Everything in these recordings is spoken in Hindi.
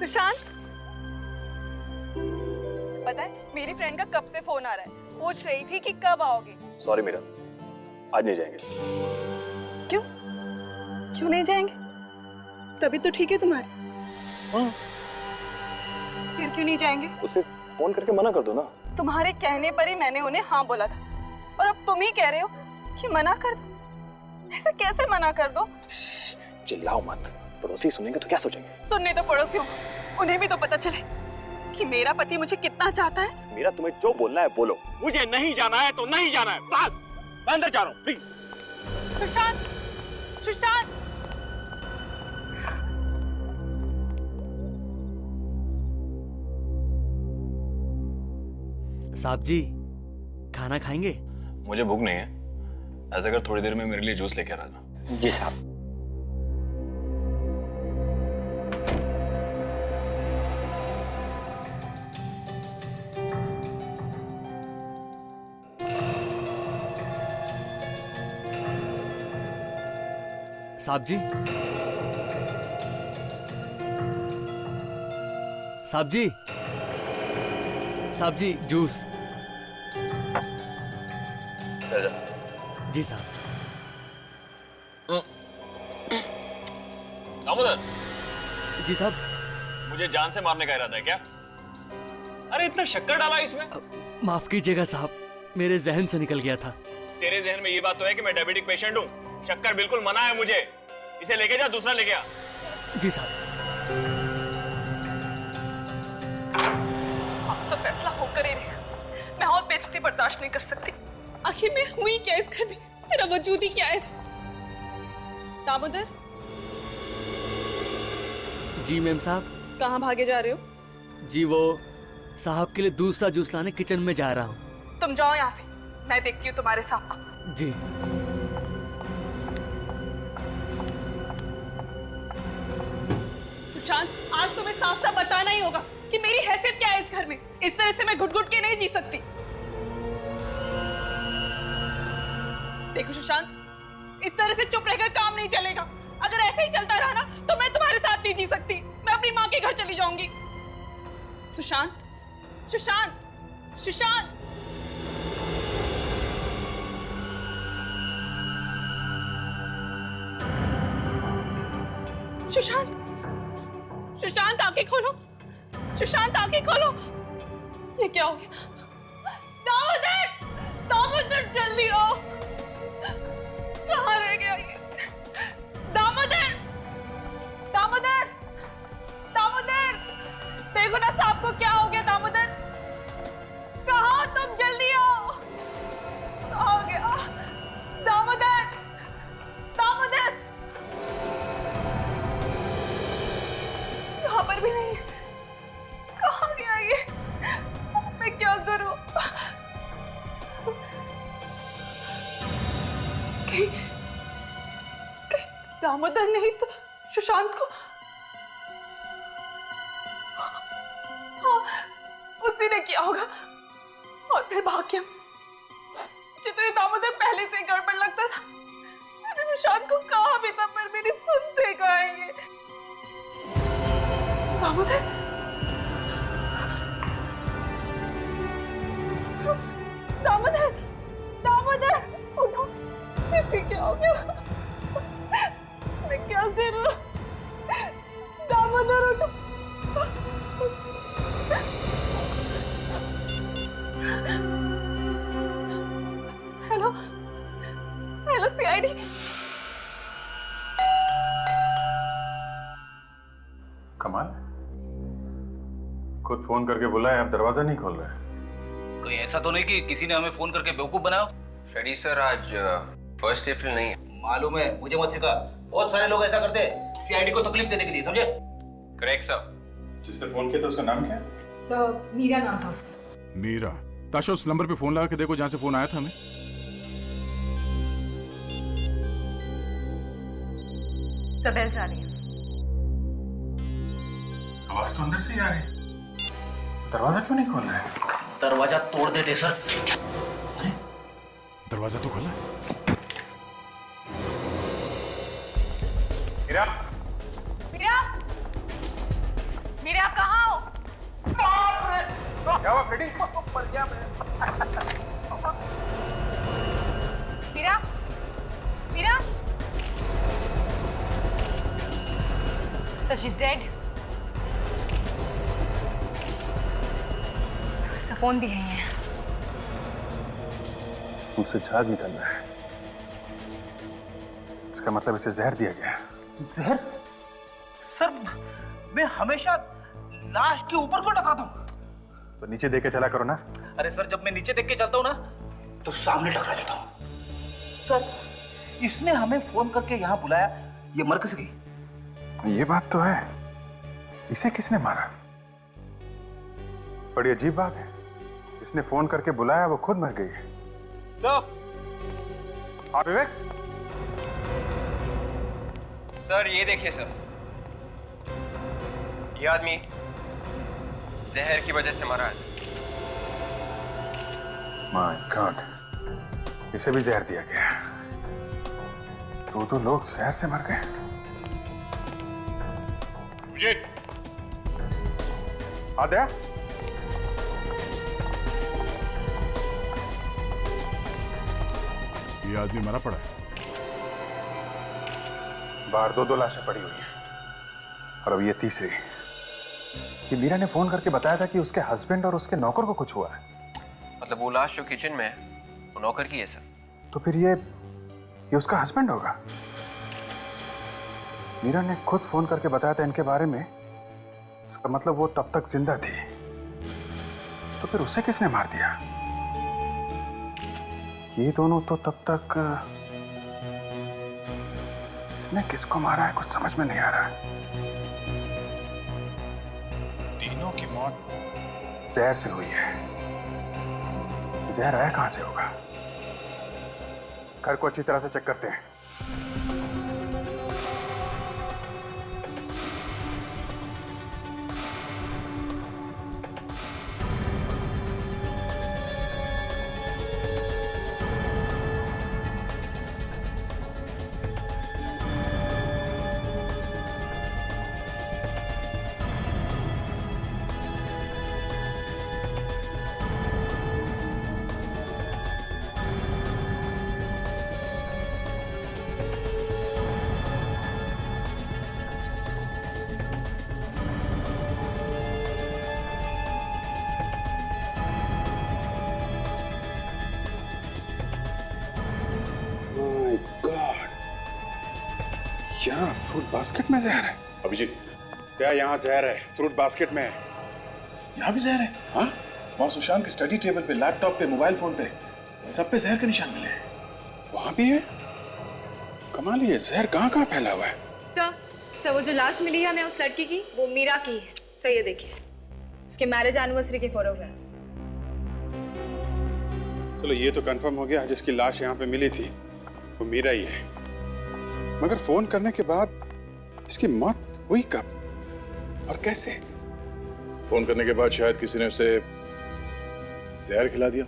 सुशांत, पता है मेरी फ्रेंड का कब से फोन आ रहा है, पूछ रही थी कि कब आओगे। सॉरी मीरा, आज नहीं जाएंगे। क्यों क्यों नहीं जाएंगे? तभी तो ठीक है तुम्हारी। हाँ। फिर क्यों नहीं जाएंगे? उसे फोन करके मना कर दो ना। तुम्हारे कहने पर ही मैंने उन्हें हाँ बोला था, और अब तुम ही कह रहे हो कि मना कर दो। ऐसे कैसे मना कर दो? चिल्लाओ मत, पड़ोसी सुनेंगे तो क्या सोचेंगे? सुनने तो पड़ोसी हो, उन्हें भी तो पता चले कि मेरा पति मुझे कितना चाहता है। मीरा, तुम्हें जो बोलना है बोलो। मुझे नहीं जाना है तो नहीं जाना है, बस। मैं अंदर जा रहा हूँ, प्लीज। सुशांत, सुशांत, साहब जी, खाना खाएंगे? मुझे भूख नहीं है। ऐसा कर थोड़ी देर में मेरे लिए जूस लेके आ रहा था। जी साहब। साहब जी, साहब जी, साहब जी, जूस। जी साहब। दामोदर, जी साहब। मुझे जान से मारने का इरादा है क्या? अरे इतना शक्कर डाला इसमें। माफ कीजिएगा साहब, मेरे जहन से निकल गया था। तेरे जहन में ये बात तो है कि मैं डायबिटिक पेशेंट हूँ। शक्कर बिल्कुल मना है मुझे। इसे लेके जा, दूसरा लेके आ। जी साहब। आज तो फैसला होकर ही रहेगा। मैं और बेइज्जती बर्दाश्त नहीं कर सकती। आखिर मैं हुई क्या इस घर में? तेरा वजूद ही क्या है? दामोदर, जी मैम साहब। कहाँ भागे जा रहे हो? जी वो साहब के लिए दूसरा जूस लाने किचन में जा रहा हूँ। तुम जाओ यहाँ से, मैं देखती हूँ तुम्हारे साहब को। जी। सुशांत, आज तुम्हें साफ साफ बताना ही होगा कि मेरी हैसियत क्या है इस घर में। इस तरह से मैं घुट घुट के नहीं जी सकती। देखो सुशांत, इस तरह से चुप रहकर काम नहीं चलेगा। अगर ऐसे ही चलता रहा ना तो मैं तुम्हारे साथ नहीं जी सकती। मैं अपनी माँ के घर चली जाऊंगी। सुशांत, सुशांत, सुशांत, सुशांत, सुशांत आंखें खोलो। सुशांत आंखें खोलो। ये क्या हो गया? दामोदर, दामोदर जल्दी आओ। कहाँ रह गया ये? दामोदर, दामोदर, दामोदर, देखो ना साहब को क्या हो गया। दामोदर, कहाँ हो तुम? जल्दी आओ। कहाँ हो गया? दामोदर, दामोदर, यहाँ पर भी नहीं है। कहाँ गया ये? मैं क्या करूं? कहीं दामोदर नहीं तो सुशांत को, हाँ उसी ने किया होगा। और फिर भाग्यम, मुझे तो ये दामोदर पहले से ही गड़बड़ लगता था। मैंने सुशांत को कहा भी था, पर मेरी सुनते कहाँ ये। दामोदर, दामोदर, दामोदर, उठो। इसे क्या हो गया? मैं क्या करूं? दामोदर उठो। Hello, hello CID. कमाल, खुद फोन करके बुलाए, आप दरवाजा नहीं खोल रहे। कोई ऐसा तो नहीं कि किसी ने हमें फोन करके बेवकूफ बनाया? फ्रेडी सर, आज 1 अप्रैल नहीं है। मालूम है, मुझे मत सिखा। बहुत सारे लोग ऐसा करते हैं सीआईडी को तकलीफ देने के लिए, समझे? Correct sir. जिसने फोन किया था उसका नाम क्या है? सर, मीरा नाम था उसका। मीरा। ताशा, उस नंबर पे फोन लगा के देखो जहां से फोन आया था हमें। सबेल जा रही है। आवाज तो अंदर से ही आ रही है। दरवाजा क्यों नहीं खोल रहा है? दरवाजा तोड़ देते सर। दरवाजा तो खोला है। मीरा, मीरा, मीरा आप कहाँ हो? क्या हुआ फ्रेडी? मर गया मैं। Meera, Meera. So she's dead. उसका फोन भी है ये। मुझसे झाग निकल रहा है। इसका मतलब इसे जहर दिया गया। जहर? सर, मैं हमेशा लाश के ऊपर को टकराता हूँ। तो नीचे देख के चला करो ना। अरे सर, जब मैं नीचे देख के चलता हूँ ना, तो सामने टकरा जाता हूँ। सर, इसने हमें फोन करके यहाँ बुलाया, ये मर कैसे गई? ये बात तो है। इसे किसने मारा? बड़ी अजीब बात है। जिसने फोन करके बुलाया वो खुद मर गई है। सर, हाँ विवेक। सर ये देखिए सर, ये आदमी जहर की वजह से मरा है। माय गॉड, इसे भी जहर दिया गया। दो लोग जहर से मर गए। आद्या, ये आदमी मरा पड़ा है। बाहर दो लाशें पड़ी हुई हैं और अब ये तीसरी। कि मीरा ने फोन करके बताया था कि उसके हस्बैंड और उसके नौकर को कुछ हुआ है। मतलब वो लाश जो किचन में है वो नौकर की है सर। तो फिर ये उसका हस्बैंड होगा। मीरा ने खुद फोन करके बताया था इनके बारे में। इसका मतलब वो तब तक जिंदा थी। तो फिर उसे किसने मार दिया? ये दोनों तो तब तक। इसने किसको मारा है कुछ समझ में नहीं आ रहा। तीनों की मौत जहर से हुई है। जहर आया कहां से होगा? घर को अच्छी तरह से चेक करते हैं। यहाँ फ्रूट बास्केट में जहर है। अभिजीत, क्या यहाँ जहर है? फ्रूट बास्केट में है। यहाँ भी जहर है? हाँ, वहाँ सुशांत के स्टडी टेबल पे, लैपटॉप पे, मोबाइल फोन पे, सब पे जहर के निशान मिले हैं। वहाँ भी है? कमाल, ये जहर कहाँ फैला हुआ है? सर वो जो लाश मिली है हमें उस लड़की की, वो मीरा की है। सर ये देखिए, उसके मैरिज एनिवर्सरी के फोटोग्राफ्स। चलो ये तो कंफर्म हो गया, जिसकी लाश यहाँ पे मिली थी वो मीरा ही है। मगर फोन करने के बाद इसकी मौत हुई कब और कैसे? फोन करने के बाद शायद किसी ने उसे जहर खिला दिया,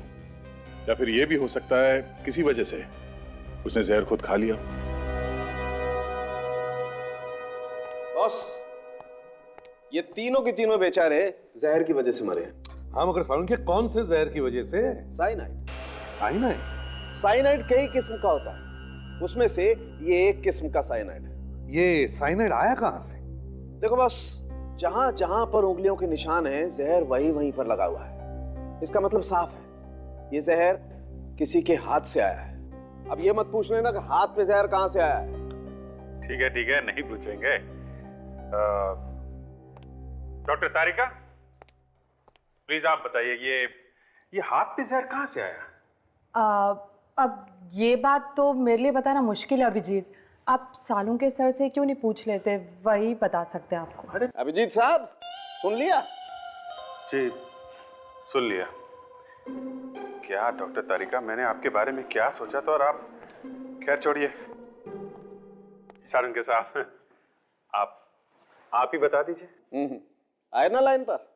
या फिर यह भी हो सकता है किसी वजह से उसने जहर खुद खा लिया। बॉस, ये तीनों के तीनों बेचारे जहर की वजह से मरे हैं। हाँ, मगर सालून के कौन से जहर की वजह से? साइनाइड। साइनाइड? साइनाइड कई किस्म का होता है, उसमें से ये एक किस्म का साइनाइड है। ये साइनाइड आया कहां से? देखो बस, जहां जहां पर उंगलियों के निशान हैं, जहर वहीं पर लगा हुआ है। इसका मतलब साफ है, ये जहर किसी के हाथ से आया है। अब ये मत पूछ लेना कि हाथ पे जहर कहां से आया है। ठीक है, नहीं पूछेंगे। डॉक्टर तारिका, प्लीज आप बताइए, ये हाथ पे जहर कहां से आया? अब ये बात तो मेरे लिए बताना मुश्किल है अभिजीत। आप सालू के सर से क्यों नहीं पूछ लेते, वही बता सकते हैं आपको। अरे अभिजीत साहब, सुन लिया? जी सुन लिया। क्या डॉक्टर तारिका, मैंने आपके बारे में क्या सोचा था और आप। खैर छोड़िए, सारंग के साथ आप ही बता दीजिए। आए ना लाइन पर?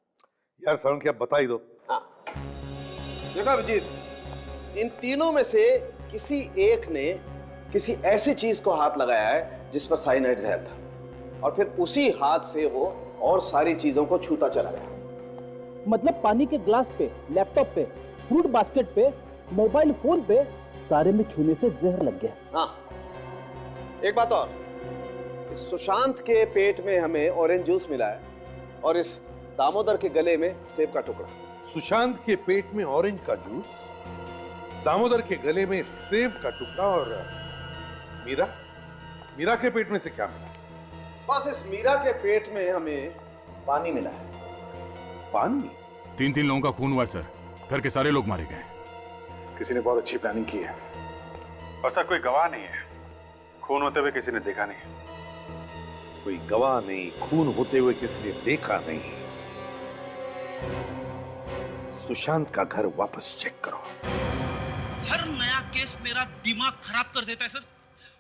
यार सालून की आप बता ही दो। हाँ, देखो अभिजीत, इन तीनों में से किसी एक ने किसी ऐसी चीज को हाथ लगाया है जिस पर साइनाइड जहर था, और फिर उसी हाथ से वो और सारी चीजों को छूता चला गया। मतलब पानी के ग्लास पे, लैपटॉप पे, फ्रूट बास्केट पे, मोबाइल फोन पे, सारे में छूने से जहर लग गया। हाँ, एक बात और, इस सुशांत के पेट में हमें ऑरेंज जूस मिला है और इस दामोदर के गले में सेब का टुकड़ा। सुशांत के पेट में ऑरेंज का जूस, दामोदर के गले में सेब का टुकड़ा और मीरा के पेट में से क्या मिला? बस इस मीरा के पेट में हमें पानी मिला है। पानी? 3 लोगों का खून हुआ है सर, घर के सारे लोग मारे गए। किसी ने बहुत अच्छी प्लानिंग की है। और सर कोई गवाह नहीं है, खून होते हुए किसी ने देखा नहीं। कोई गवाह नहीं, खून होते हुए किसी ने देखा नहीं। सुशांत का घर वापस चेक करो। हर नया केस मेरा दिमाग खराब कर देता है सर।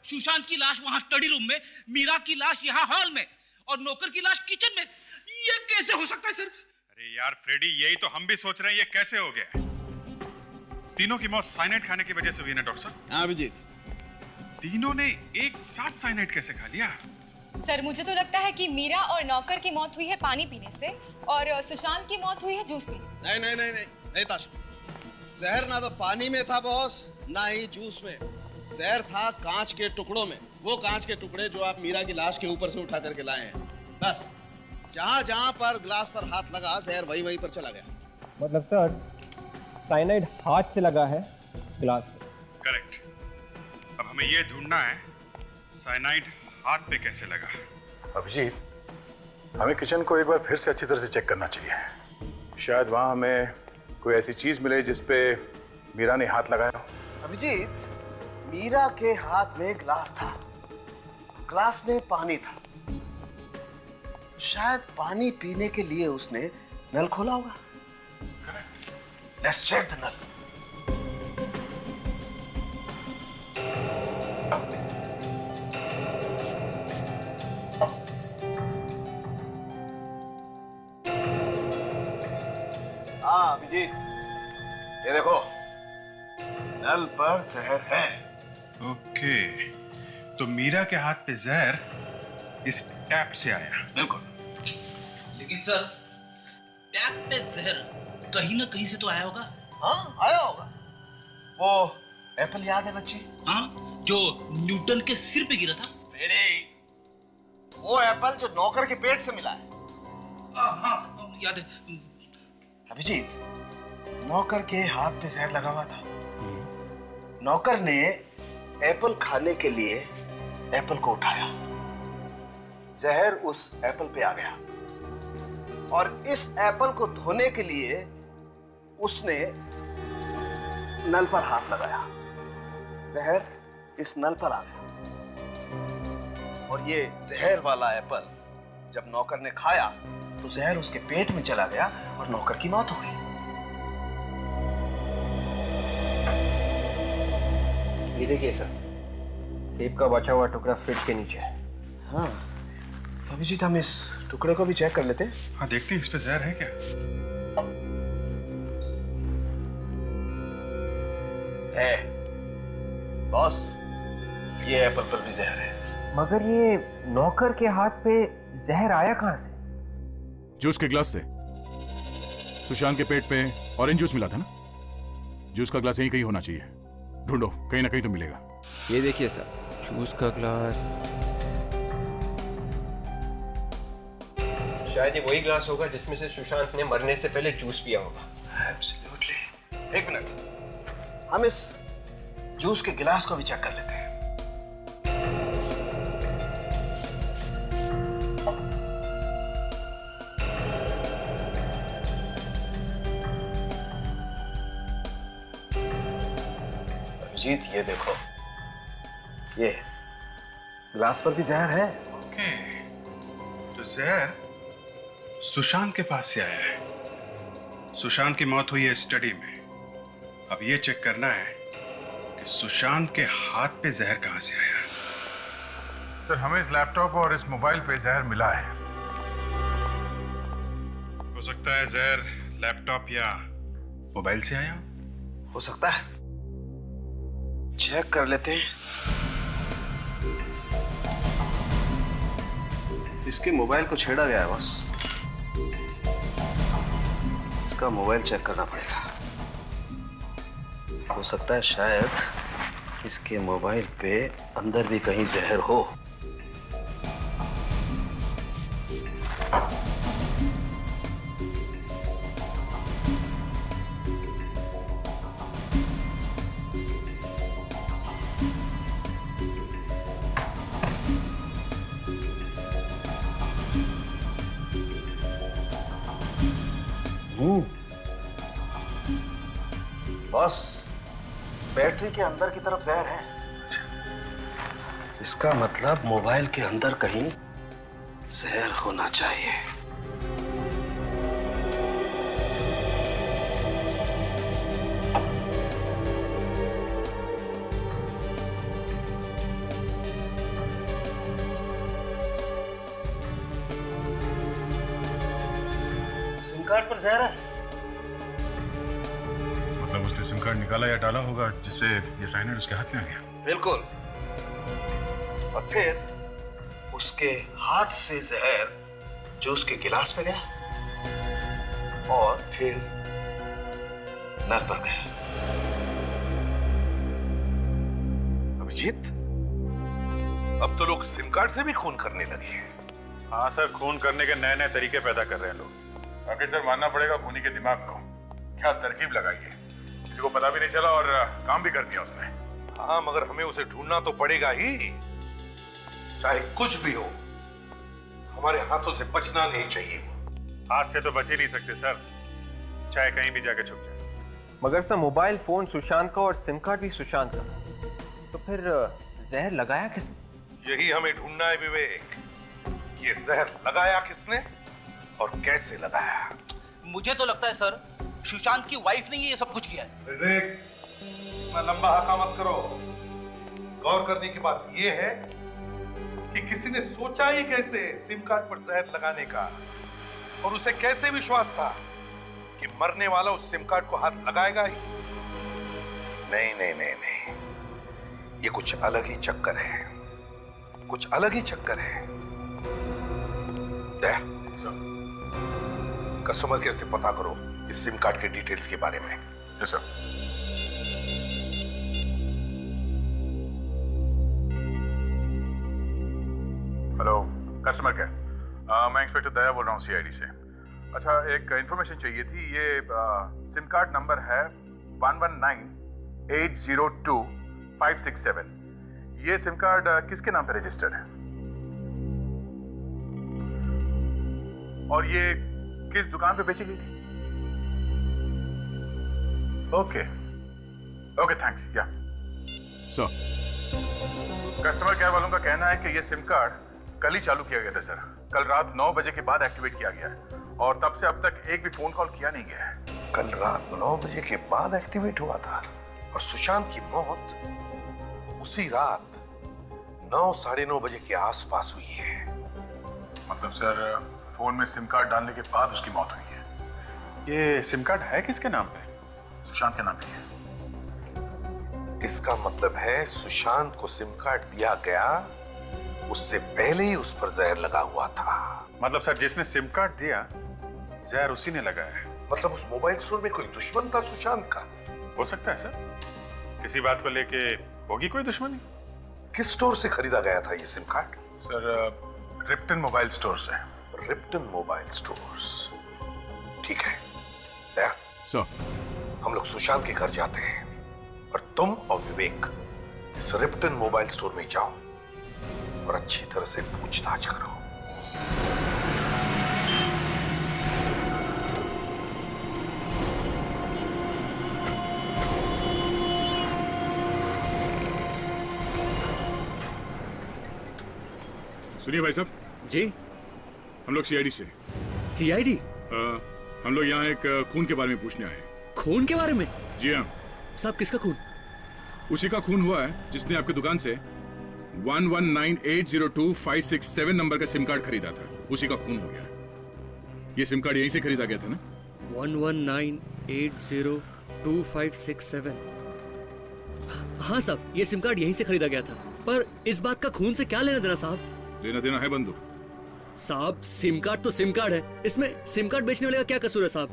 सुशांत की लाश वहां स्टडी रूम में, मीरा की लाश यहाँ हॉल में और नौकर की लाश किचन में। ये कैसे हो सकता है सर? अरे यार फ्रेडी, यही तो हम भी सोच रहे हैं, ये कैसे हो गया? तीनों की मौत साइनाइड खाने की वजह से हुई ना डॉक्टर साहब? हाँ अभिजीत, तीनों ने एक साथ साइनाइड कैसे खा लिया? सर मुझे तो लगता है कि मीरा और नौकर की मौत हुई है पानी पीने से और सुशांत की मौत हुई है जूस पीने से। नहीं ताशा, जहर ना तो पानी में था बॉस, ना ही जूस में। जहर था कांच के टुकड़ों में, वो कांच के टुकड़े जो आप मीरा की लाश के ऊपर से उठा करके लाए हैं। बस जहां जहां पर ग्लास पर हाथ लगा, जहर वहीं वहीं पर चला गया। मतलब सर साइनाइड हाथ से लगा है ग्लास पे। करेक्ट। अब हमें ये ढूंढना है साइनाइड हाथ पे कैसे लगा। अभिजीत, हमें किचन को एक बार फिर से अच्छी तरह से चेक करना चाहिए। शायद वहां हमें कोई ऐसी चीज मिले जिसपे मीरा ने हाथ लगाया हो। अभिजीत, मीरा के हाथ में ग्लास था, ग्लास में पानी था, तो शायद पानी पीने के लिए उसने नल खोला होगा। लेट्स चेक द नल। हाँ अभिजीत, ये देखो, नल पर जहर है। ओके, तो मीरा के हाथ पे जहर इस टैप से आया। बिल्कुल। लेकिन सर टैप पे जहर कहीं ना कहीं से तो आया होगा। हाँ आया होगा। वो एप्पल याद है बच्चे? हाँ, जो न्यूटन के सिर पे गिरा था। वो एप्पल जो नौकर के पेट से मिला है। हाँ याद है। अभिजीत, नौकर के हाथ पे जहर लगा हुआ था। नौकर ने एप्पल खाने के लिए एप्पल को उठाया, जहर उस एप्पल पे आ गया और इस एप्पल को धोने के लिए उसने नल पर हाथ लगाया, जहर इस नल पर आ गया और ये जहर वाला एप्पल जब नौकर ने खाया तो जहर उसके पेट में चला गया और नौकर की मौत हो गई। ये देखिए सर, सेब का बचा हुआ टुकड़ा फ्रिज के नीचे है। हाँ, तो अभिजीत हम इस टुकड़े को भी चेक कर लेते हैं। हाँ देखते हैं इस पे जहर है क्या। है बॉस, ये एप्पल पर भी जहर है। मगर ये नौकर के हाथ पे जहर आया कहां से? जूस के ग्लास से। सुशांत के पेट पे ऑरेंज जूस मिला था ना, जूस का ग्लास यहीं कहीं होना चाहिए। ढूंढो, कहीं ना कहीं तो मिलेगा। ये देखिए सर, जूस का ग्लास। शायद ये वही ग्लास होगा जिसमें से सुशांत ने मरने से पहले जूस पिया होगा। एब्सोल्युटली। एक मिनट, हम इस जूस के गिलास को भी चेक कर लेते हैं। अभिजीत ये देखो, ये ग्लास पर भी जहर है। ओके, तो जहर सुशांत के पास से आया है। सुशांत की मौत हुई है स्टडी में। अब ये चेक करना है कि सुशांत के हाथ पे जहर कहां से आया। सर हमें इस लैपटॉप और इस मोबाइल पे जहर मिला है। हो सकता है जहर लैपटॉप या मोबाइल से आया। हो सकता है, चेक कर लेते हैं। इसके मोबाइल को छेड़ा गया है बस। इसका मोबाइल चेक करना पड़ेगा। हो सकता है शायद इसके मोबाइल पे अंदर भी कहीं जहर हो। बॉस, बैटरी के अंदर की तरफ जहर है। इसका मतलब मोबाइल के अंदर कहीं जहर होना चाहिए। सिम कार्ड पर जहर है। मतलब उसने सिम कार्ड निकाला या डाला होगा जिससे ये साइनर उसके हाथ में आ गया। बिल्कुल। और फिर उसके हाथ से जहर जो उसके गिलास में गया और फिर नल पर गया। अभिजीत, अब तो लोग सिम कार्ड से भी खून करने लगे हैं। हाँ सर, खून करने के नए नए तरीके पैदा कर रहे हैं लोग। बाकी सर मानना पड़ेगा खूनी के दिमाग को। क्या तरकीब लगाई है, किसी को पता भी नहीं चला और काम भी कर दिया उसने। हाँ, मगर हमें उसे ढूंढना तो पड़ेगा ही। चाहे कुछ भी हो, हमारे हाथों से बचना नहीं चाहिए। हाथ से तो बच ही नहीं सकते सर, चाहे कहीं भी जाके छुप जाए। मगर सर मोबाइल फोन सुशांत का और सिम कार्ड भी सुशांत का, तो फिर जहर लगाया किसने? यही हमें ढूंढना है विवेक। ये जहर लगाया किसने और कैसे लगाया? मुझे तो लगता है सर सुशांत की वाइफ ने ये सब कुछ किया है। इतना लंबा हका मत करो। गौर करने की बात यह है कि किसी ने सोचा ही कैसे सिम कार्ड पर जहर लगाने का, और उसे कैसे विश्वास था कि मरने वाला उस सिम कार्ड को हाथ लगाएगा ही? नहीं नहीं नहीं नहीं, ये कुछ अलग ही चक्कर है, कुछ अलग ही चक्कर है। कस्टमर केयर से पता करो इस सिम कार्ड के डिटेल्स के बारे में। Yes sir. Hello customer care, मैं इंस्पेक्टर दया बोल रहा हूँ सीआईडी से। अच्छा, एक इंफॉर्मेशन चाहिए थी। ये सिम कार्ड नंबर है 1198025567। ये सिम कार्ड किसके नाम पे रजिस्टर्ड है और ये किस दुकान पे बेची गई थी? Okay okay, thanks. या सर, कस्टमर केयर वालों का कहना है कि ये सिम कार्ड कल ही चालू किया गया था सर। कल रात 9 बजे के बाद एक्टिवेट किया गया है और तब से अब तक एक भी फोन कॉल किया नहीं गया है। कल रात 9 बजे के बाद एक्टिवेट हुआ था और सुशांत की मौत उसी रात 9 साढ़े 9 बजे के आसपास हुई है। मतलब सर फोन में सिम कार्ड डालने के बाद उसकी मौत हुई है। ये सिम कार्ड है किसके नाम पे? सुशांत के नाम पे है। इसका मतलब है सुशांत को सिम कार्ड दिया गया, उससे पहले ही उस पर जहर लगा हुआ था। मतलब सर जिसने सिम कार्ड दिया जहर उसी ने लगाया है। मतलब उस मोबाइल स्टोर में कोई दुश्मन था सुशांत का? हो सकता है सर, किसी बात को लेके होगी कोई दुश्मनी। किस स्टोर से खरीदा गया था ये sim card? Sir Ripton mobile store से। रिप्टन मोबाइल स्टोर्स, ठीक है। दया सर, हम लोग सुशांत के घर जाते हैं और तुम और विवेक इस रिप्टन मोबाइल स्टोर में जाओ और अच्छी तरह से पूछताछ करो। सुनिए भाई साहब। जी, हम लोग सीआईडी से। सीआईडी? हम लोग यहाँ एक खून के बारे में पूछने आए। खून के बारे में? जी हाँ साहब, किसका खून? उसी का खून हुआ है जिसने आपकी दुकान से 11980256 नंबर का सिम कार्ड खरीदा था। उसी का खून हो गया। ये सिम कार्ड यहीं से खरीदा गया था ना? 1198025567। हाँ साहब, ये सिम कार्ड यहीं से खरीदा गया था। पर इस बात का खून से क्या लेना देना साहब? लेना देना है बंधु। साहब सिम कार्ड तो सिम कार्ड है, इसमें सिम कार्ड बेचने वाले का क्या कसूर है साहब?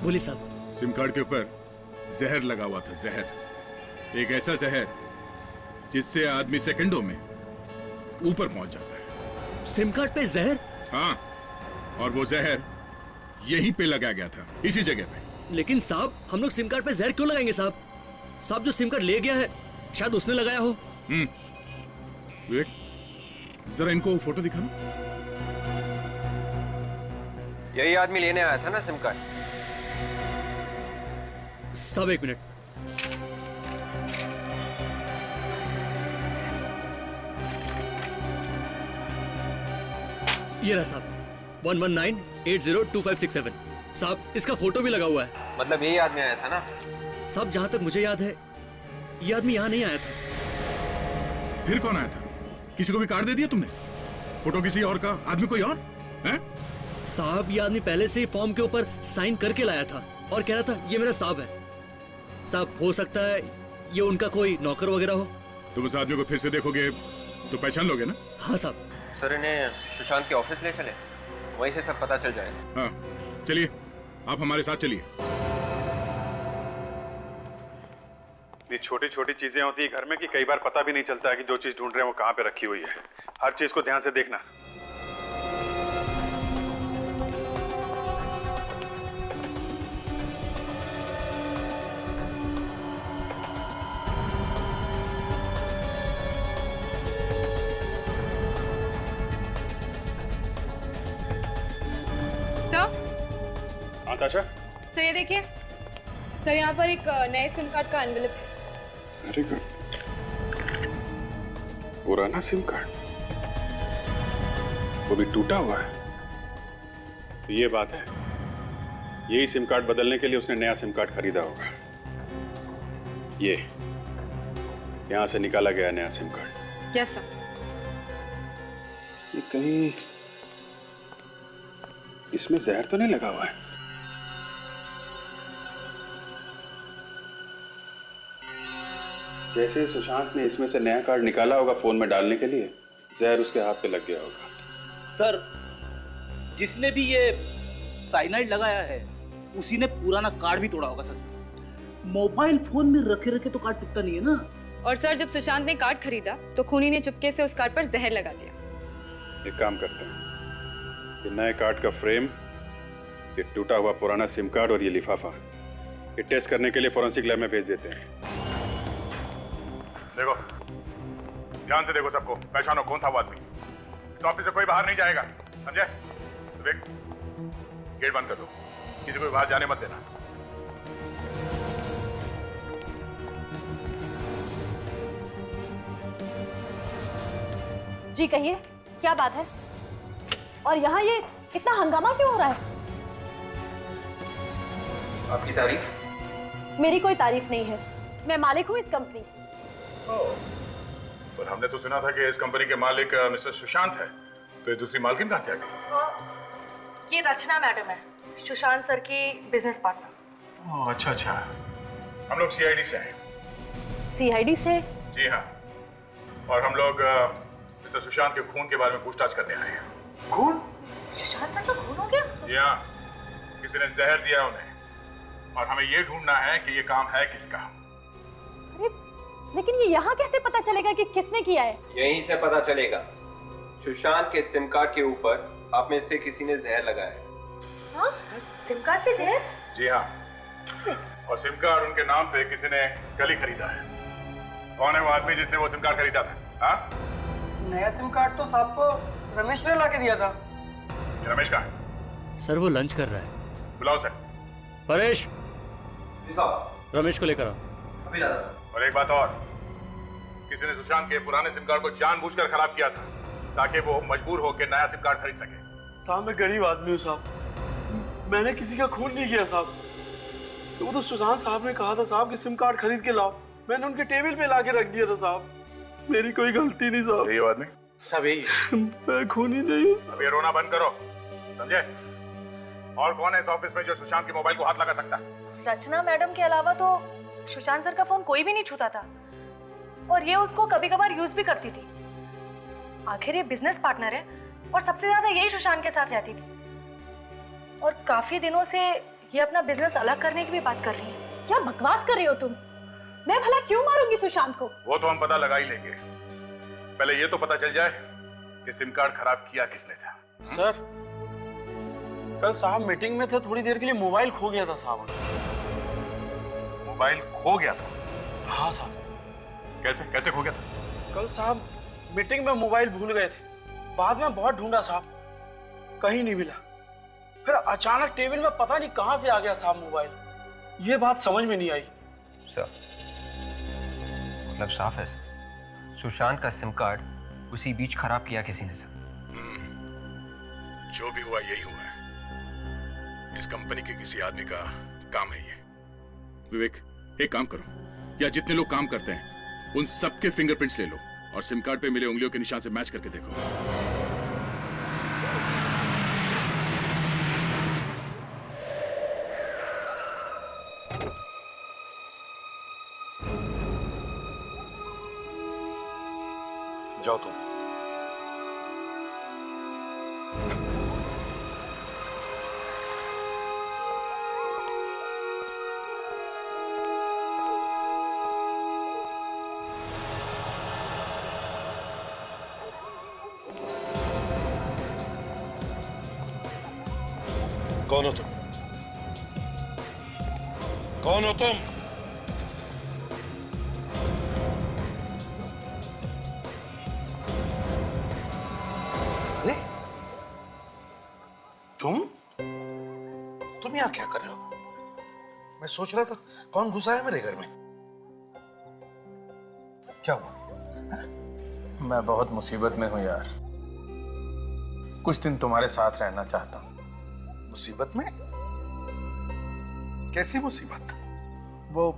बोलिए साहब। सिम कार्ड के ऊपर जहर लगा हुआ था, जहर, एक ऐसा जहर जिससे आदमी सेकंडों में ऊपर पहुंच जाता है। सिम कार्ड पे जहर? हाँ, और वो जहर यहीं पे लगाया गया था, इसी जगह पे। लेकिन साहब हम लोग सिम कार्ड पे जहर क्यों लगाएंगे साहब? साहब जो सिम कार्ड ले गया है शायद उसने लगाया हो। वेट, जरा इनको फोटो दिखाना। यही आदमी लेने आया था ना सिम कार्ड? साहब एक मिनट। ये रहा साहब, 119802567। साहब इसका फोटो भी लगा हुआ है। मतलब यही आदमी आया था ना? साहब जहां तक मुझे याद है ये आदमी यहाँ नहीं आया था। फिर कौन आया था? किसी को भी कार्ड दे दिया तुमने? फोटो किसी और का, आदमी कोई और है? साहब ये आदमी पहले से ही फॉर्म के ऊपर साइन करके लाया था और कह रहा था ये मेरा साहब है। साहब हो सकता है ये उनका कोई नौकर वगैरह हो। तुम उस आदमी को फिर से देखोगे तो पहचान लोगे ना? हाँ साहब। सर इन्हें सुशांत के ऑफिस ले चले, वहीं से सब पता चल जाएगा। हाँ चलिए, आप हमारे साथ चलिए। ये छोटी छोटी चीजें होती है घर में कि कई बार पता भी नहीं चलता है कि जो चीज ढूंढ रहे हैं वो कहाँ पे रखी हुई है। हर चीज को ध्यान से देखना। सर। हाँ ताशा। सर ये देखिए, सर यहाँ पर एक नए सिम कार्ड का एनवेलप है। Very good. पुराना सिम कार्ड, वो भी टूटा हुआ है। तो ये बात है, यही सिम कार्ड बदलने के लिए उसने नया सिम कार्ड खरीदा होगा। ये यहां से निकाला गया नया सिम कार्ड। Yes sir. ये कहीं इसमें जहर तो नहीं लगा हुआ है? जैसे सुशांत ने इसमें से नया कार्ड निकाला होगा फोन में डालने के लिए, जहर उसके हाथ पे लग गया होगा। सर जिसने भी ये साइनाइड लगाया है उसी ने पुराना कार्ड भी तोड़ा होगा सर। मोबाइल फोन में रखे रखे तो कार्ड टूटता नहीं है ना। और सर जब सुशांत ने कार्ड खरीदा तो खूनी ने चुपके से उस कार्ड पर जहर लगा दिया। एक काम करते हैं, ये नए कार्ड का फ्रेम, ये टूटा हुआ पुराना सिम कार्ड और ये लिफाफा, ये टेस्ट करने के लिए फॉरेंसिक लैब में भेज देते हैं। देखो, ध्यान से देखो सबको, पहचानो कौन था वो आदमी। इस ऑफिस से कोई बाहर नहीं जाएगा, समझे? विवेक, गेट बंद कर दो, किसी को बाहर जाने मत देना। जी कहिए, क्या बात है? और यहाँ ये इतना हंगामा क्यों हो रहा है? आपकी तारीफ? मेरी कोई तारीफ नहीं है, मैं मालिक हूँ इस कंपनी। पर हमने तो सुना था कि इस कंपनी के मालिक मिस्टर सुशांत है, तो ये दूसरी मालकिन कहाँ से आ गई? ये रचना मैडम है, सुशांत सर की बिजनेस पार्टनर। ओह अच्छा अच्छा, हम लोग सीआईडी से हैं। सीआईडी से? जी हाँ, और हम लोग मिस्टर सुशांत के खून के बारे में पूछताछ करने आए हैं। खून? सुशांत सर का खून हो गया? जी हाँ, किसी ने जहर दिया उन्हें, और हमें ये ढूंढना है कि ये काम है किसका। अरे लेकिन ये यहाँ कैसे पता चलेगा कि किसने किया है? यहीं से पता चलेगा। सुशांत के सिम कार्ड के ऊपर आप में से किसी ने जहर लगाया है। हाँ? सिम कार्ड पे जहर? जी हाँ। किसने? और सिम कार्ड उनके नाम पे किसी ने कल ही खरीदा है। कौन है वो आदमी जिसने वो सिम कार्ड खरीदा था? हाँ? नया सिम कार्ड तो साहब को रमेश ने लाके दिया था। ये रमेश कहाँ है? सर वो लंच कर रहा है। बुलाओ सर। परेश, रमेश को लेकर आओ। अभी ला रहा। और एक बात और, किसी ने सुशांत के पुराने सिम कार्ड को जानबूझकर खराब किया था ताकि वो मजबूर होकर नया सिम कार्ड खरीद सके। साहब मैं गरीब आदमी हूँ साहब, मैंने किसी का खून नहीं किया साहब। तो वो तो सुशांत साहब ने कहा था साहब कि सिम कार्ड खरीद के लाओ, मैंने उनके टेबल पे लाके रख दिया था साहब। मेरी कोई गलती नहीं साहब। यही आदमी? सब यही। मैं खून ही नहीं हूँ। अब ये रोना बंद करो, समझे? और कौन है इस ऑफिस में जो सुशांत के मोबाइल को हाथ लगा सकता है? रचना मैडम के अलावा तो सुशांत सर का फोन कोई भी नहीं छूता था, और ये उसको कभी कभार यूज भी करती थी। आखिर ये बिजनेस पार्टनर है और सबसे ज्यादा यही सुशांत के साथ रहती थी, और काफी दिनों से ये अपना बिजनेस अलग करने की भी बात कर रही है। क्या बकवास कर रही हो तुम? मैं भला क्यों मारूंगी सुशांत को? वो तो हम पता लगा ही लेंगे, पहले ये तो पता चल जाए कि सिम कार्ड खराब किया किसने था। सर, कल साहब मीटिंग में थे, थोड़ी देर के लिए मोबाइल खो गया था साहब। मोबाइल खो गया था? हाँ साहब। कैसे कैसे खो गया था? कल साहब मीटिंग में मोबाइल भूल गए थे, बाद में बहुत ढूंढा साहब, कहीं नहीं मिला। फिर अचानक टेबल में पता नहीं कहां से आ गया साहब मोबाइल, ये बात समझ में नहीं आई। सर, मतलब साफ है सुशांत का सिम कार्ड उसी बीच खराब किया किसी ने। सर, जो भी हुआ यही हुआ है। इस कंपनी के किसी आदमी का काम है ये। विवेक, एक काम करो, या जितने लोग काम करते हैं उन सबके फिंगरप्रिंट्स ले लो और सिम कार्ड पे मिले उंगलियों के निशान से मैच करके देखो। जाओ तुम। कौन हो तुम? कौन हो तुम? तुम यहाँ क्या कर रहे हो? मैं सोच रहा था कौन घुसा है मेरे घर में। क्या हुआ? मैं बहुत मुसीबत में हूँ यार, कुछ दिन तुम्हारे साथ रहना चाहता हूँ। मुसीबत में? कैसी मुसीबत? वो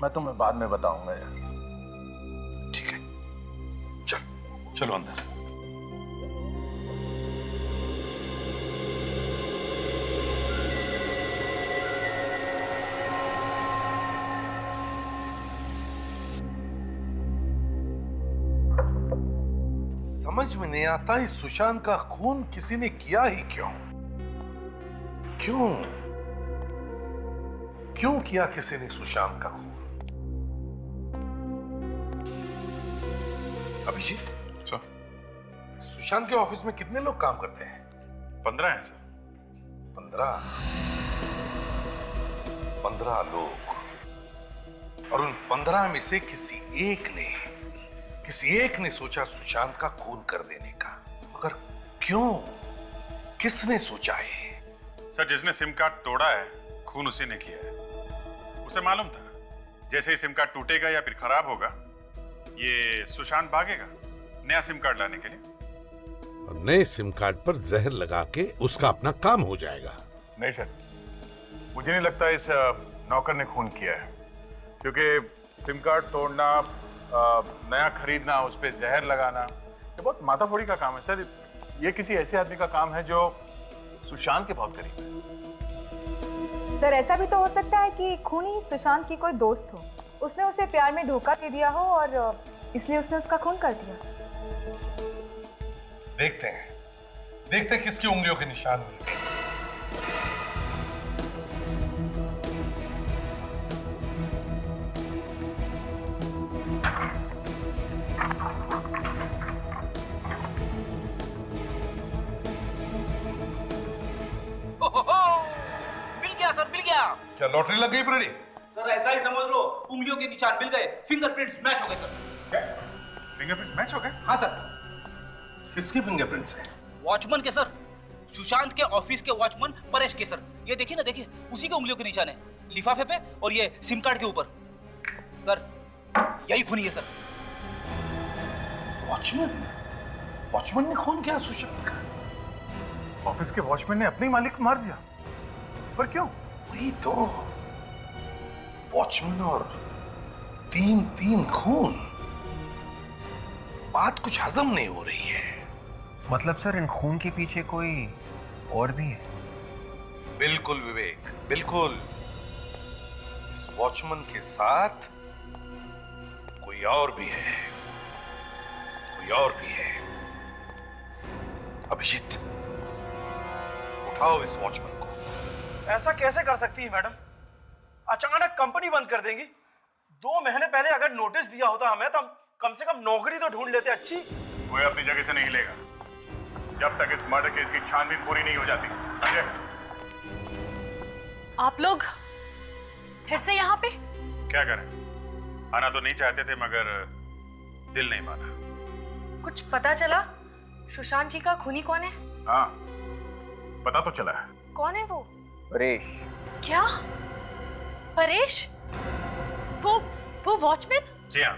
मैं तुम्हें बाद में बताऊंगा यार। ठीक है, चलो अंदर। समझ में नहीं आता इस सुशांत का खून किसी ने किया ही क्यों? क्यों किया किसी ने सुशांत का खून? अभिजीत सर, सुशांत के ऑफिस में कितने लोग काम करते हैं? 15 हैं सर। 15 लोग, और उन 15 में से किसी एक ने सोचा सुशांत का खून कर देने का। मगर क्यों? किसने सोचा है? सर, जिसने सिम कार्ड तोड़ा है खून उसी ने किया है। उसे मालूम था जैसे ही सिम कार्ड टूटेगा या फिर खराब होगा ये सुशांत भागेगा नया सिम कार्ड लाने के लिए, और नए सिम कार्ड पर जहर लगा के उसका अपना काम हो जाएगा। नहीं सर, मुझे नहीं लगता इस नौकर ने खून किया है, क्योंकि सिम कार्ड तोड़ना, नया खरीदना, उस पर जहर लगाना, ये बहुत माथाफोड़ी का काम है सर। ये किसी ऐसे आदमी का काम है जो सुशांत के बहुत करीब है। सर, ऐसा भी तो हो सकता है कि खूनी सुशांत की कोई दोस्त हो, उसने उसे प्यार में धोखा दे दिया हो और इसलिए उसने उसका खून कर दिया। देखते हैं किसकी उंगलियों के निशान मिलते हैं। मिल गया सर, मिल गया। क्या लॉटरी लग गई फ्रेडी? सर ऐसा ही समझ लो, उंगलियों के निशान मिल गए, फिंगरप्रिंट्स मैच हो गए सर। फिंगरप्रिंट्स मैच हो गए? हाँ सर। किसके फिंगरप्रिंट्स हैं? वॉचमैन के सर, सुशांत के ऑफिस के वॉचमैन परेश के सर। ये देखिए ना, देखिए उसी के उंगलियों के निशान है, लिफाफे पे और ये सिम कार्ड के ऊपर। सर यही खूनी है सर। वॉचमैन ने खून किया सुशांत का? ऑफिस के वॉचमैन ने अपने मालिक को मार दिया, पर क्यों? वही तो, वॉचमैन और तीन खून। बात कुछ हजम नहीं हो रही है। मतलब सर, इन खून के पीछे कोई और भी है? बिल्कुल विवेक, बिल्कुल। इस वॉचमैन के साथ कोई और भी है, कोई और भी है। अभिजीत, उठाओ इस वॉचमैन को। ऐसा कैसे कर सकती है मैडम? अचानक कंपनी बंद कर देंगी? 2 महीने पहले अगर नोटिस दिया होता हमें तो हम कम से कम नौकरी तो ढूंढ लेते। अच्छी, कोई अपनी जगह से नहीं हिलेगा जब तक इस मर्डर केस की छानबीन पूरी नहीं हो जाती। अजय, आप लोग फिर से यहाँ पे? क्या करें, आना तो नहीं चाहते थे मगर दिल नहीं माना। कुछ पता चला सुशांत जी का खूनी कौन है? हाँ, पता तो चला है। कौन है वो? परेश। क्या? परेश? वो वॉचमैन? जी हाँ,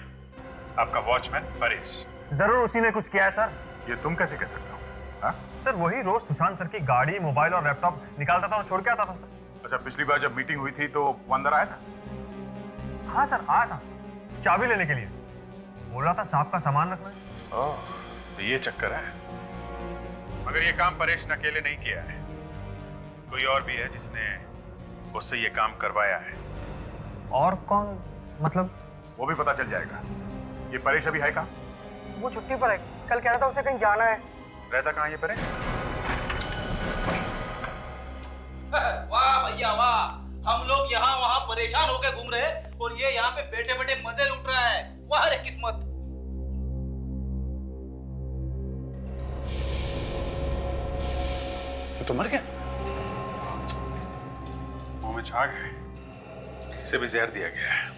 आपका वॉचमैन परेश। जरूर उसी ने कुछ किया है सर। ये तुम कैसे कह सकते हो? हाँ? सर वही रोज सुशांत सर की गाड़ी, मोबाइल और लैपटॉप निकालता था और छोड़ के आता था। अच्छा, पिछली बार जब मीटिंग हुई थी तो वो अंदर आया था? हाँ सर, आया था चाबी लेने के लिए। बोल रहा था सांप का सामान रखना है। तो ये चक्कर है। मगर ये काम परेश ने अकेले नहीं किया है, कोई और भी है जिसने उससे ये काम करवाया है। और कौन? मतलब वो भी पता चल जाएगा। ये परेश अभी है कहाँ? वो छुट्टी पर है, कल कह रहा था उसे कहीं जाना है। रहता कहाँ ये परेश? वाह भैया वाह, हम लोग यहाँ वहाँ परेशान होकर घूम रहे हैं और ये यहाँ पे बैठे बैठे मजे लूट रहा है। वाह रे किस्मत। तो मर गया? मुंह में झाग है, इसे भी जहर दिया गया है।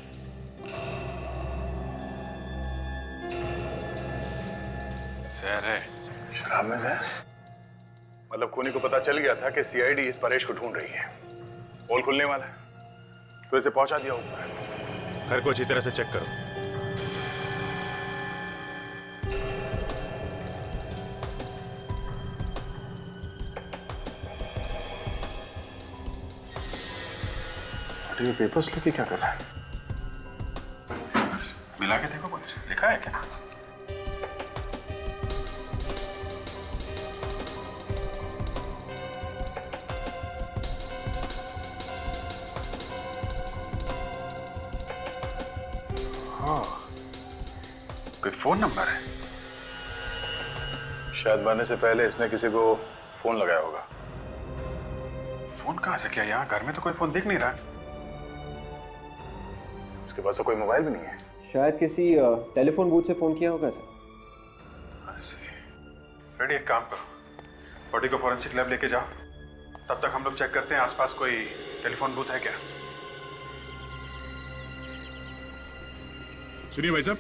जहर है? शराब में जहर? मतलब खूनी को पता चल गया था कि सीआईडी इस परेश को ढूंढ रही है, पोल खुलने वाला है, तो इसे पहुंचा दिया ऊपर। घर को अच्छी तरह से चेक करो। ये पेपर्स लेके क्या कर रहा है? बस मिला के देखो, कुछ लिखा है क्या? हाँ, कोई फोन नंबर है। शायद मरने से पहले इसने किसी को फोन लगाया होगा। फोन कहाँ से? क्या यहाँ घर में तो कोई फोन दिख नहीं रहा। इसके पास तो कोई मोबाइल भी नहीं है। शायद किसी टेलीफोन बूथ से फोन किया होगा सर। फ्रेडी, एक काम करो, बॉडी को फॉरेंसिक लैब लेके जाओ, तब तक हम लोग चेक करते हैं आसपास कोई टेलीफोन बूथ है क्या। सुनिए भाई साहब,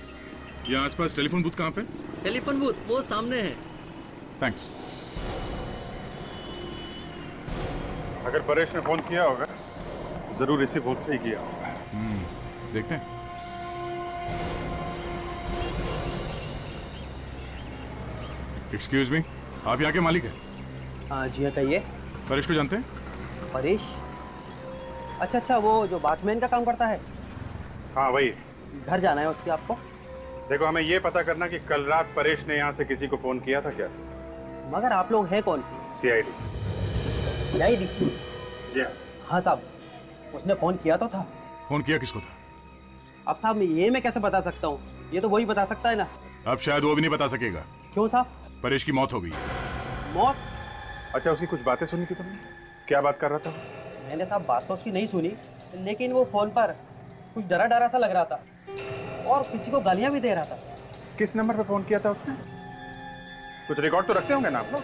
यहाँ आसपास टेलीफोन बूथ कहाँ पे? टेलीफोन बूथ वो सामने है। थैंक्स। अगर परेश ने फोन किया होगा जरूर इसी बूथ से ही किया होगा। देखते हैं। एक्सक्यूज मी, आप यहाँ के मालिक हैं? हाँ जी हाँ, कहिए। परेश को जानते हैं? परेश? अच्छा, वो जो वॉचमैन का काम करता है। हाँ वही। घर जाना है उसके आपको? देखो, हमें ये पता करना कि कल रात परेश ने यहाँ से किसी को फोन किया था क्या? मगर आप लोग हैं कौन? सीआईडी। सीआईडी? जी हाँ। हाँ साहब, उसने फोन किया तो था। फोन किया किसको था? अब साहब ये मैं कैसे बता सकता हूँ, ये तो वही बता सकता है ना। अब शायद वो भी नहीं बता सकेगा। क्यों साहब? परेश की मौत हो गई। मौत? अच्छा, उसकी कुछ बातें सुनी थी तुमने? क्या बात कर रहा था? मैंने साहब बात तो उसकी नहीं सुनी, लेकिन वो फोन पर कुछ डरा डरा सा लग रहा था और किसी को गालियां भी दे रहा था। किस नंबर पे फोन किया था उसने? कुछ रिकॉर्ड तो रखते होंगे ना आप लोग?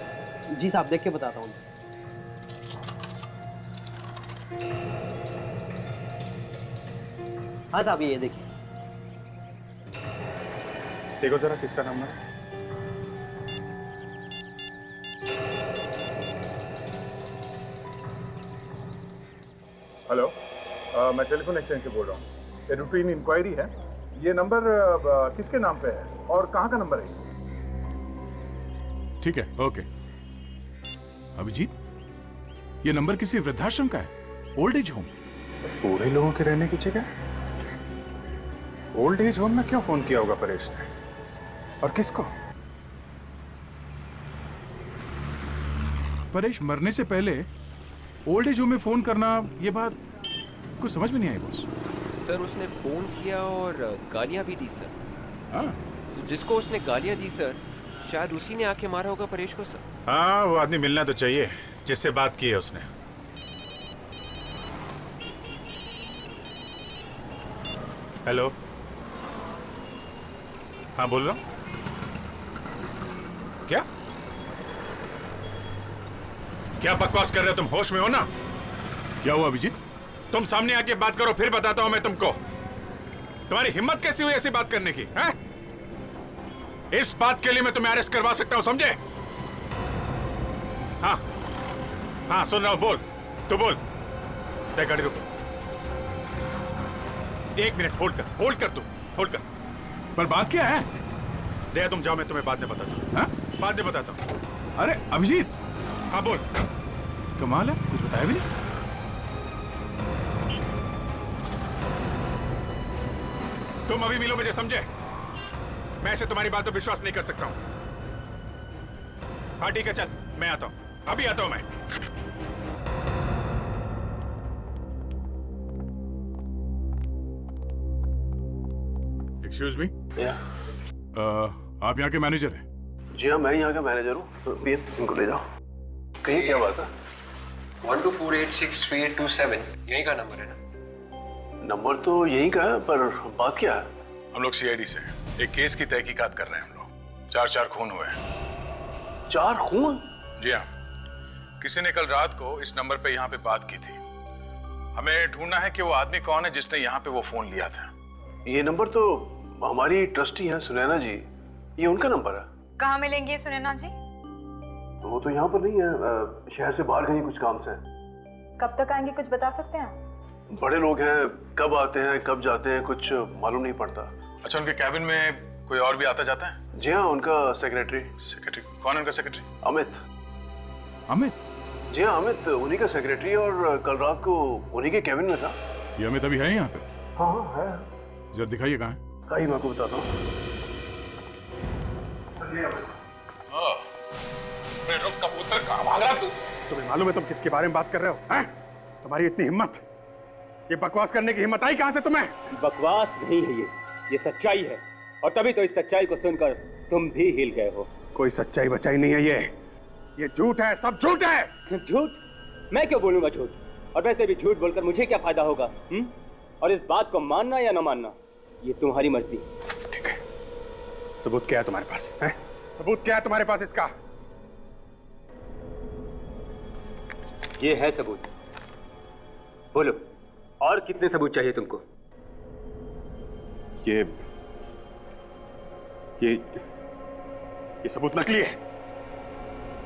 जी साहब, देख के बताता हूँ। हाँ साहब, ये देखिए। देखो जरा किसका नंबर है। हेलो, मैं टेलीफोन एक्सचेंज से बोल रहा हूँ। ये रूटीन इंक्वायरी है। ये नंबर किसके नाम पे है और कहाँ का नंबर है? ठीक है, ओके। अभिजीत, ये नंबर किसी वृद्धाश्रम का है, ओल्ड एज होम। बूढ़े लोगों के रहने की जगह ओल्ड एज होम में क्यों फोन किया होगा परेश ने, और किसको? परेश मरने से पहले ओल्ड एज होम में फोन करना, ये बात कुछ समझ में नहीं आई बॉस। सर उसने फोन किया और गालियां भी दी सर। हाँ? तो जिसको उसने गालियां दी सर, शायद उसी ने आके मारा होगा परेश को सर। हाँ, वो आदमी मिलना तो चाहिए जिससे बात की है उसने। हेलो, हाँ बोल रहा हूँ। क्या क्या बकवास कर रहे हो तुम? होश में हो ना? क्या हुआ अभिजीत? तुम सामने आके बात करो, फिर बताता हूं मैं तुमको। तुम्हारी हिम्मत कैसी हुई ऐसी बात करने की? हैं? इस बात के लिए मैं तुम्हें अरेस्ट करवा सकता हूं, समझे? हाँ हाँ, सुन रहा हूं, बोल। तू बोल। तय गाड़ी रुको। 1 मिनट होल्ड कर तू, होल्ड कर। पर बात क्या है? दया, तुम जाओ, मैं तुम्हें बाद में बताता हूँ। हाँ, बाद में बताता हूँ। अरे अभिजीत! हाँ बोल। कमाल है, कुछ बताया भी नहीं। तुम अभी मिलो मुझे, समझे? मैं ऐसे तुम्हारी बात पर विश्वास नहीं कर सकता हूं। हाँ ठीक है, चल मैं आता हूं, अभी आता हूं मैं। Excuse me. आप यहाँ के मैनेजर हैं? जी हाँ, मैं यहाँ का मैनेजर हूँ। तो इनको ले जाओ। कहीं क्या बात है? 1248632827 यही का नंबर है ना? नंबर तो यही का है, पर बात क्या है? हम लोग सीआईडी से एक केस की तहकीकात कर रहे हैं। हम लोग 4 खून हुए हैं। 4 खून? जी हाँ, किसी ने कल रात को इस नंबर पे यहाँ पे बात की थी। हमें ढूंढना है कि वो आदमी कौन है जिसने यहाँ पे वो फोन लिया था। ये नंबर तो हमारी ट्रस्टी हैं सुनैना जी, ये उनका नंबर है। कहाँ मिलेंगे सुनैना जी? वो तो यहाँ पर नहीं है, शहर से बाहर कहीं कुछ काम से। कब तक आएंगे, कुछ बता सकते हैं? बड़े लोग हैं, कब आते हैं कब जाते हैं कुछ मालूम नहीं पड़ता। अच्छा, उनके कैबिन में कोई और भी आता जाता है? जी हाँ, उनका सेक्रेटरी। सेक्रेटरी कौन है उनका सेक्रेटरी? अमित। अमित? जी हाँ, अमित उन्हीं का सेक्रेटरी, और कल रात को उन्हीं के कैबिन में था। ये अमित अभी है यहाँ पे? हाँ हाँ है। जरा दिखाइए कहाँ है। कहीं मैं आपको बताता हूँ। रुक कबूतर, कहाँ भाग रहा तू? तुम्हें मालूम है तुम किसके बारे में बात कर रहे हो? हैं? तुम्हारी इतनी हिम्मत, ये बकवास करने की हिम्मत आई कहाँ से तुम्हें? बकवास नहीं है ये सच्चाई है, और तभी तो इस सच्चाई को सुनकर तुम भी हिल गए हो। कोई सच्चाई बचाई नहीं है ये झूठ है, सब झूठ है। झूठ? मैं क्यों बोलूंगा झूठ? और वैसे भी झूठ बोलकर मुझे क्या फायदा होगा? और इस बात को मानना या न मानना ये तुम्हारी मर्जी। ठीक है, सबूत क्या है तुम्हारे पास? हैं? सबूत क्या है तुम्हारे पास इसका? ये है सबूत। बोलो, और कितने सबूत चाहिए तुमको? ये सबूत नकली है।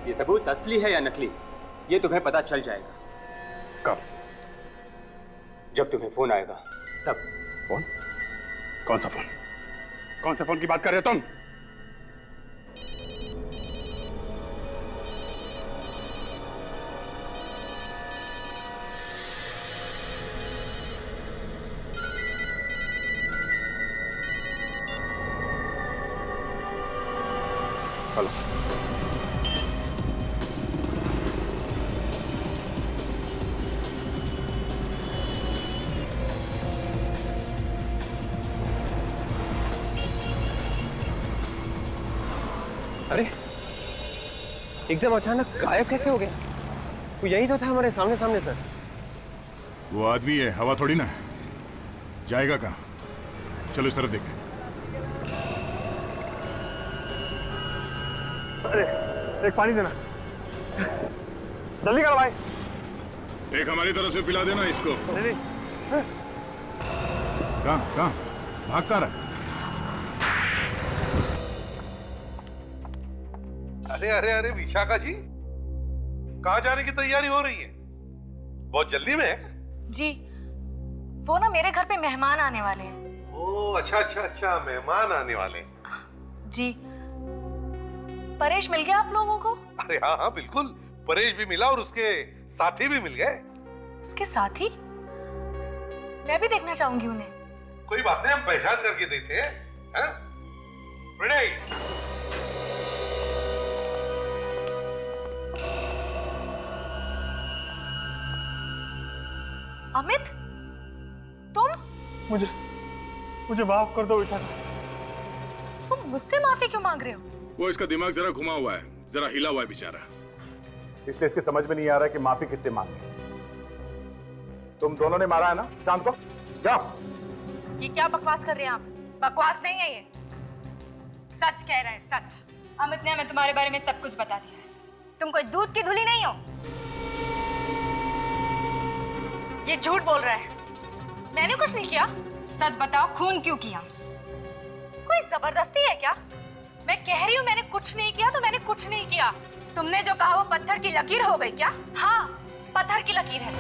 ये सबूत असली है या नकली, ये तुम्हें पता चल जाएगा। कब? जब तुम्हें फोन आएगा तब। फोन? कौन सा फोन? कौन से फोन की बात कर रहे हो तुम? हेलो, अरे एकदम अचानक गायब कैसे हो गया? वो यही तो था हमारे सामने सामने सर। वो आदमी है, हवा थोड़ी ना है। जाएगा कहाँ? चलो इस तरफ देखते हैं। अरे एक पानी देना, जल्दी करो भाई। एक हमारी तरफ से पिला देना इसको। नहीं। कहाँ भाग रहा है? अरे अरे अरे विशाखा जी, कहाँ जाने की तैयारी हो रही है? बहुत जल्दी में है? जी, वो ना मेरे घर पे मेहमान आने वाले हैं। ओह अच्छा अच्छा अच्छा, मेहमान आने वाले हैं। जी, परेश मिल गया आप लोगों को? अरे हाँ हाँ बिल्कुल, परेश भी मिला और उसके साथी भी मिल गए। उसके साथी? मैं भी देखना चाहूंगी उन्हें। कोई बात नहीं, हम पहचान करके देते हैं। हैं? प्रणय, अमित, तुम? मुझे माफ कर दो विशाखा। तुम मुझसे माफी क्यों मांग रहे हो? वो इसका दिमाग जरा घुमा हुआ है, जरा हिला हुआ है बेचारा। इसलिए इसके समझ में नहीं आ रहा कि माफी किससे मांगे। तुम दोनों ने मारा है ना शाम को? जाओ। ये क्या बकवास कर रहे हैं आप? बकवास नहीं है ये, सच कह रहे हैं, सच। अमित ने हमें तुम्हारे बारे में सब कुछ बता दिया है। तुम कोई दूध की धुली नहीं हो। ये झूठ बोल रहा है। मैंने कुछ नहीं किया। सच बताओ, खून क्यों किया? कोई जबरदस्ती है क्या? मैं कह रही हूँ मैंने कुछ नहीं किया तो मैंने कुछ नहीं किया। तुमने जो कहा वो पत्थर की लकीर हो गई क्या? हाँ, पत्थर की लकीर है।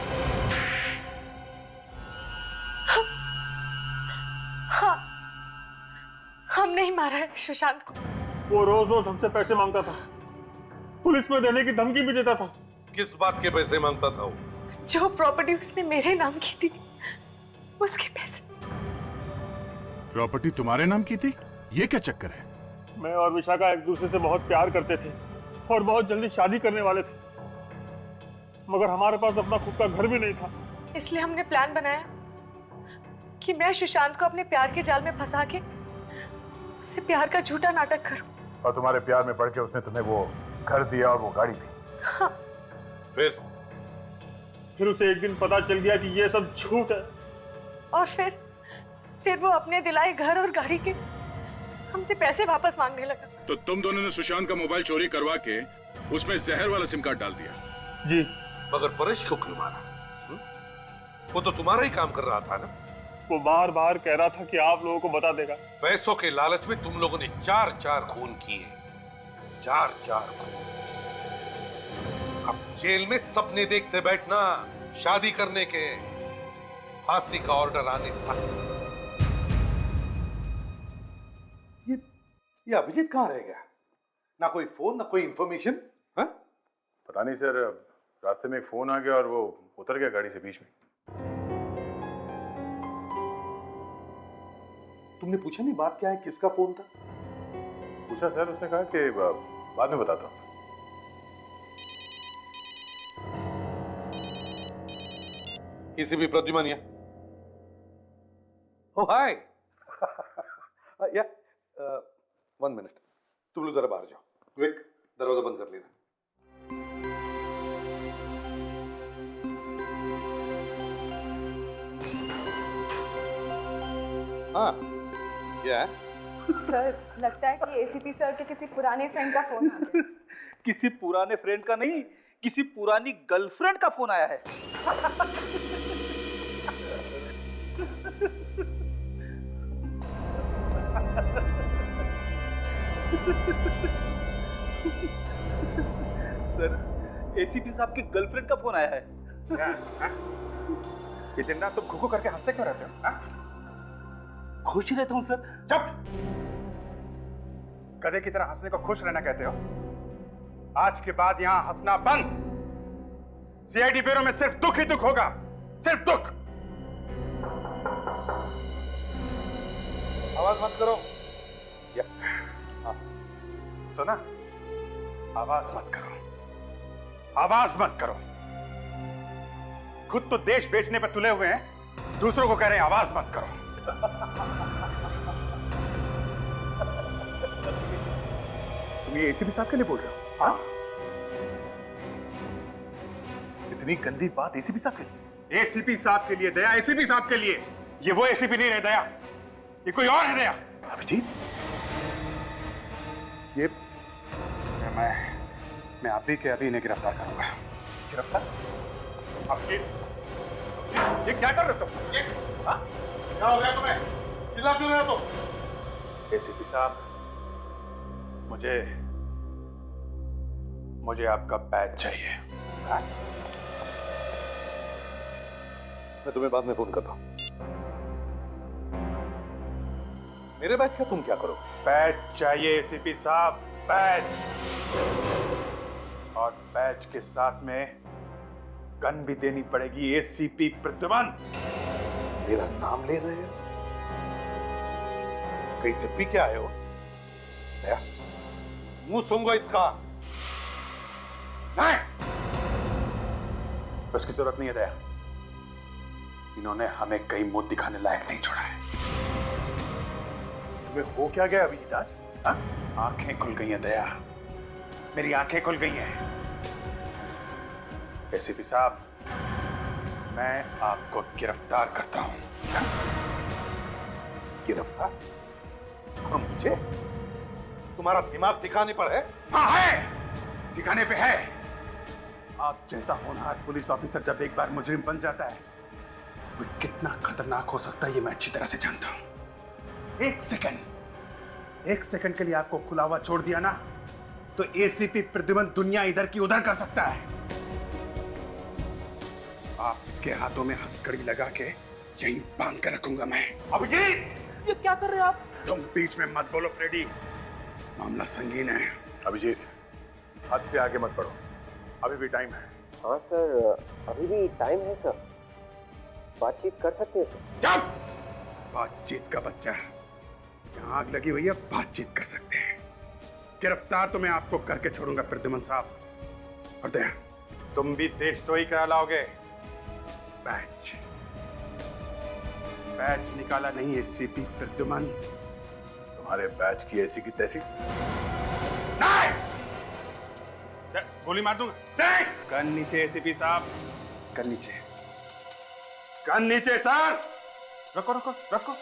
हाँ, हम नहीं मारा है सुशांत को। वो रोज रोज हमसे पैसे मांगता था, पुलिस में देने की धमकी भी देता था। किस बात के पैसे मांगता था वो? जो प्रॉपर्टी उसने मेरे नाम की थी, उसके पैसे। प्रॉपर्टी तुम्हारे नाम की थी? ये क्या चक्कर है? मैं और विशाखा एक दूसरे से बहुत प्यार करते थे और बहुत जल्दी शादी करने वाले थे, मगर हमारे पास अपना खुद का घर भी नहीं था। इसलिए हमने प्लान बनाया कि मैं सुशांत को अपने प्यार के जाल में फंसा के उससे प्यार का झूठा नाटक करूं। और तुम्हारे प्यार में पड़ के उसने तुम्हें वो घर दिया और वो गाड़ी दी। हाँ। फिर उसे एक दिन पता चल गया कि ये सब झूठ है। और फिर वो अपने दिलाए घर और गाड़ी के हमसे पैसे वापस मांगने लगा। तो तुम दोनों ने सुशांत का मोबाइल चोरी करवा के उसमें जहर वाला सिम कार्ड डाल दिया? जी। मगर परेश को क्यों मारा? वो तो तुम्हारा ही काम कर रहा था ना। वो बार बार कह रहा था कि आप लोगों को बता देगा। पैसों के लालच में तुम लोगों ने 4 खून किए, 4 खून। अब जेल में सपने देखते बैठना, शादी करने के, फांसी का ऑर्डर आने तक। ये अभिजीत कहाँ रह गया? ना कोई फोन, ना कोई इंफॉर्मेशन। हाँ? पता नहीं सर, रास्ते में एक फोन आ गया और वो उतर गया गाड़ी से बीच में। तुमने पूछा नहीं बात क्या है, किसका फोन था? पूछा सर, उसने कहा कि बाद में बताता हूँ। एसीपी प्रद्युमन या? ओ हाय। या 1 मिनट, तुम लोग जरा बाहर जाओ। क्विक, दरवाजा बंद कर लेना। हाँ, क्या है? सर, लगता है कि एसीपी सर के किसी पुराने फ्रेंड का फोन आ गया। किसी पुराने फ्रेंड का नहीं, किसी पुरानी गर्लफ्रेंड का फोन आया है। सर, एसीपी साहब की गर्लफ्रेंड का फोन आया है। ये दिन रात तुम घुघु करके हंसते क्यों रहते हो? खुश रहता हूं सर। चुप! गधे की तरह हंसने को खुश रहना कहते हो? आज के बाद यहां हंसना बंद। सीआईडी ब्यूरो में सिर्फ दुख ही दुख होगा, सिर्फ दुख। आवाज मत करो। सुना? आवाज मत करो, आवाज मत करो। खुद तो देश बेचने पर तुले हुए हैं, दूसरों को कह रहे हैं आवाज मत करो। तुम ये एसीपी साहब के लिए बोल रहे हो? हाँ? इतनी गंदी बात एसीपी साहब के लिए? एसीपी साहब के लिए दया, एसीपी साहब के लिए। ये वो एसीपी नहीं रहे दया, ये कोई और है दया। अभिजीत, ये मैं अभी के अभी इन्हें गिरफ्तार करूंगा। गिरफ्तार? अभिजीत, ये क्या कर रहे हो तुम? क्या हो गया तुम्हें? चिल्ला क्यों रहे हो तुम? एसीपी साहब, मुझे आपका बैच चाहिए। हाँ? मैं तुम्हें बाद में फोन करता हूं। मेरे बैच का तुम क्या करो? बैच चाहिए एसीपी साहब, बैच। और बैच के साथ में गन भी देनी पड़ेगी एसीपी प्रद्युमन। मेरा नाम ले रहे हो? कहीं से पी के आए हो? मुंह सूंघो इसका। नहीं, उसकी जरूरत नहीं है दया। इन्होंने हमें कहीं मुंह दिखाने लायक नहीं छोड़ा है। तुम्हें हो क्या गया अभिजीत आज? हाँ? आंखें खुल गई हैं दया, मेरी आंखें खुल गई हैं। एसीपी साहब, मैं आपको गिरफ्तार करता हूं। गिरफ्तार? और मुझे? तुम्हारा दिमाग ठिकाने पर है? हाँ है, ठिकाने पे है। आप जैसा होनहार पुलिस ऑफिसर जब एक बार मुजरिम बन जाता है, वो कितना खतरनाक हो सकता है ये मैं अच्छी तरह से जानता हूं। एक सेकंड के लिए आपको खुला हुआ छोड़ दिया ना, तो एसीपी प्रद्युमन दुनिया इधर की उधर कर सकता है। आपके हाथों में हथकड़ी लगा के यहीं बांध कर रखूंगा मैं। अभिजीत, ये क्या कर रहे हैं आप? तुम बीच में मत बोलो फ्रेडी, मामला संगीन है। अभिजीत, हद से आगे मत बढ़ो, अभी भी टाइम है। हाँ सर, अभी भी टाइम है सर, बातचीत कर सकते हैं सर। चुप! बातचीत का बच्चा, यहाँ आग लगी हुई है, बातचीत कर सकते हैं। गिरफ्तार तो मैं आपको करके छोड़ूंगा प्रद्युमन साहब। और दया, तुम भी देशद्रोही करा लाओगे। बैच निकाला नहीं एसीपी प्रद्युमन। तुम्हारे बैच की ऐसी की तैसी। नहीं! गोली मार दूंगा। नहीं! गन नीचे एसीपी साहब, गन नीचे, गन नीचे सर। रखो रखो रखो,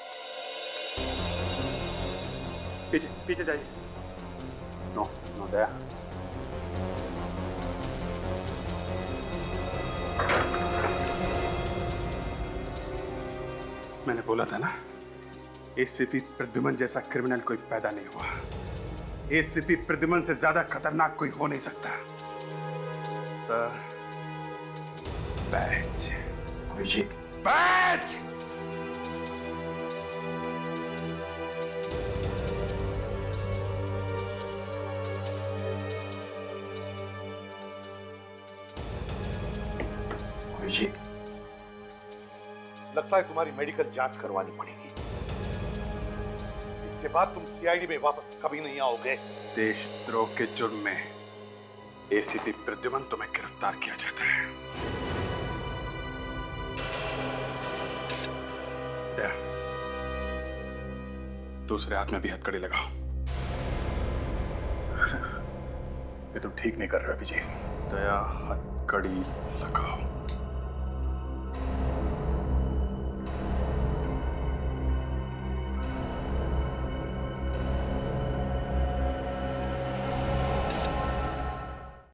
पीछे पीछे जाइए। नो नो दया, मैंने बोला था ना, एसीपी प्रद्युमन जैसा क्रिमिनल कोई पैदा नहीं हुआ। एसीपी प्रद्युमन से ज्यादा खतरनाक कोई हो नहीं सकता। Sir, batch, batch! अभिजीत, लगता है तुम्हारी मेडिकल जांच करवानी पड़ेगी। इसके बाद तुम सीआईडी में वापस कभी नहीं आओगे। देशद्रोह के जुर्म में एसीपी प्रद्युमन तुम्हें गिरफ्तार किया जाता है। दूसरे हाथ में भी हथकड़ी लगाओ। ये तुम ठीक नहीं कर रहे हो अभिजीत। दया, हथकड़ी लगाओ।